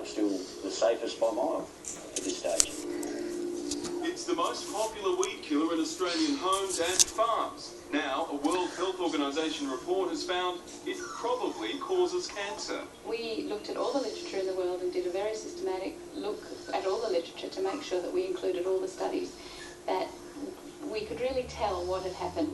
Roundup still the safest by mile at this stage. It's the most popular weed killer in Australian homes and farms. Now, a World Health Organisation report has found it probably causes cancer. We looked at all the literature in the world and did a very systematic look at all the literature to make sure that we included all the studies that we could really tell what had happened.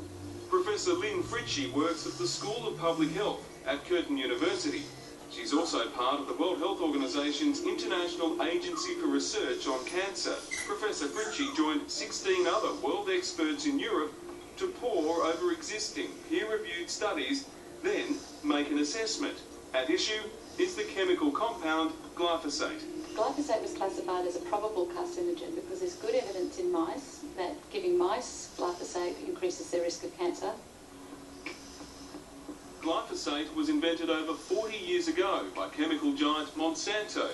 Professor Lynn Fritchie works at the School of Public Health at Curtin University. She's also part of the World Health Organisation's International Agency for Research on Cancer. Professor Fritchie joined 16 other world experts in Europe to pore over existing peer-reviewed studies, then make an assessment. At issue is the chemical compound glyphosate. Glyphosate was classified as a probable carcinogen because there's good evidence in mice that giving mice glyphosate increases their risk of cancer. Glyphosate was invented over 40 years ago by chemical giant Monsanto,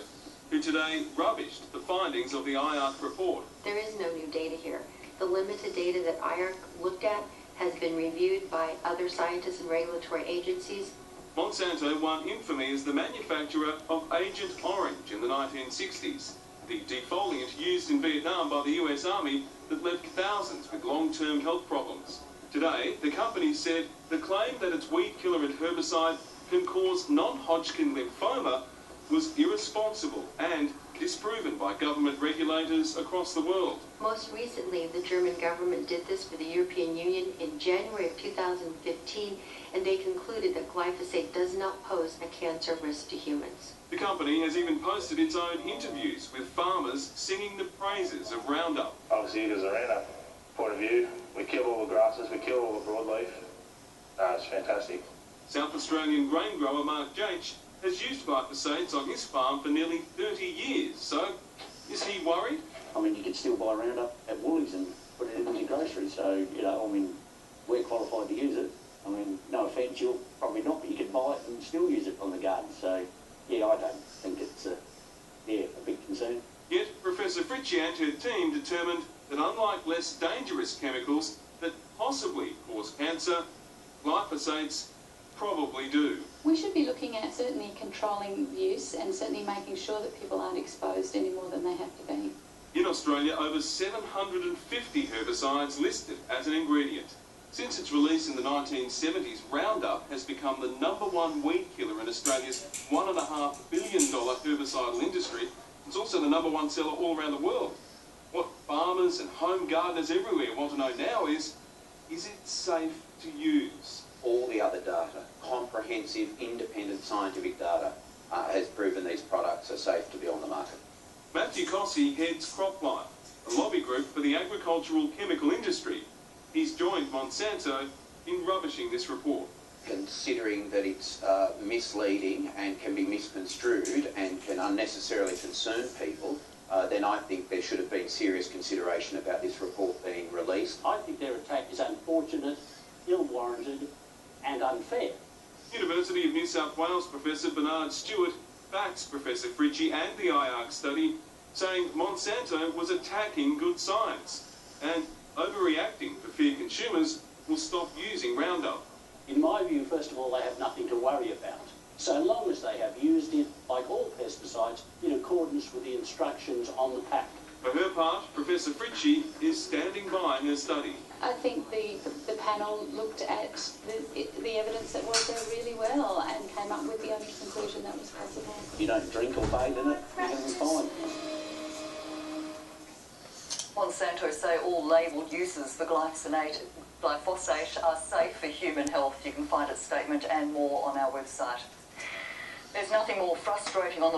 who today rubbished the findings of the IARC report. There is no new data here. The limited data that IARC looked at has been reviewed by other scientists and regulatory agencies. Monsanto won infamy as the manufacturer of Agent Orange in the 1960s, the defoliant used in Vietnam by the US Army that left thousands with long-term health problems. Today, the company said the claim that its weed killer and herbicide can cause non-Hodgkin lymphoma was irresponsible and disproven by government regulators across the world. Most recently, the German government did this for the European Union in January of 2015, and they concluded that glyphosate does not pose a cancer risk to humans. The company has even posted its own interviews with farmers singing the praises of Roundup. Obviously, there's a Roundup point of view. We kill all the grasses, we kill all the broadleaf. It's fantastic. South Australian grain grower Mark Jaich has used glyphosates on his farm for nearly 30 years. So, is he worried? I mean, you can still buy Roundup at Woolies and put it in your grocery, so, you know, I mean, we're qualified to use it. I mean, no offence, you'll probably not, but you can buy it and still use it on the garden. So, yeah, I don't think it's a big concern. Yet, Professor Fritchie and her team determined that unlike less dangerous chemicals that possibly cause cancer, glyphosates probably do. We should be looking at certainly controlling use and certainly making sure that people aren't exposed any more than they have to be. In Australia, over 750 herbicides listed as an ingredient. Since its release in the 1970s, Roundup has become the #1 weed killer in Australia's $1.5 billion herbicidal industry. It's also the #1 seller all around the world. What farmers and home gardeners everywhere want to know now is it safe to use? All the other data, comprehensive, independent scientific data, has proven these products are safe to be on the market. Matthew Cossey heads CropLife, a lobby group for the agricultural chemical industry. He's joined Monsanto in rubbishing this report. Considering that it's misleading and can be misconstrued and can unnecessarily concern people, then I think there should have been serious consideration about this report being released. I think their attack is unfortunate, ill-warranted and unfair. University of New South Wales Professor Bernard Stewart backs Professor Fritchie and the IARC study, saying Monsanto was attacking good science and overreacting for fear consumers will stop using Roundup. In my view, first of all, they have nothing to worry about, so long as they have used it, like all pesticides, in accordance with the instructions on the pack. For her part, Professor Fritchie is standing by her study. I think the panel looked at the evidence that was there really well and came up with the only conclusion that was possible. If you don't drink or bathe in it, you're going to be fine. Monsanto say all labelled uses for glyphosate are safe for human health. You can find its statement and more on our website. There's nothing more frustrating on the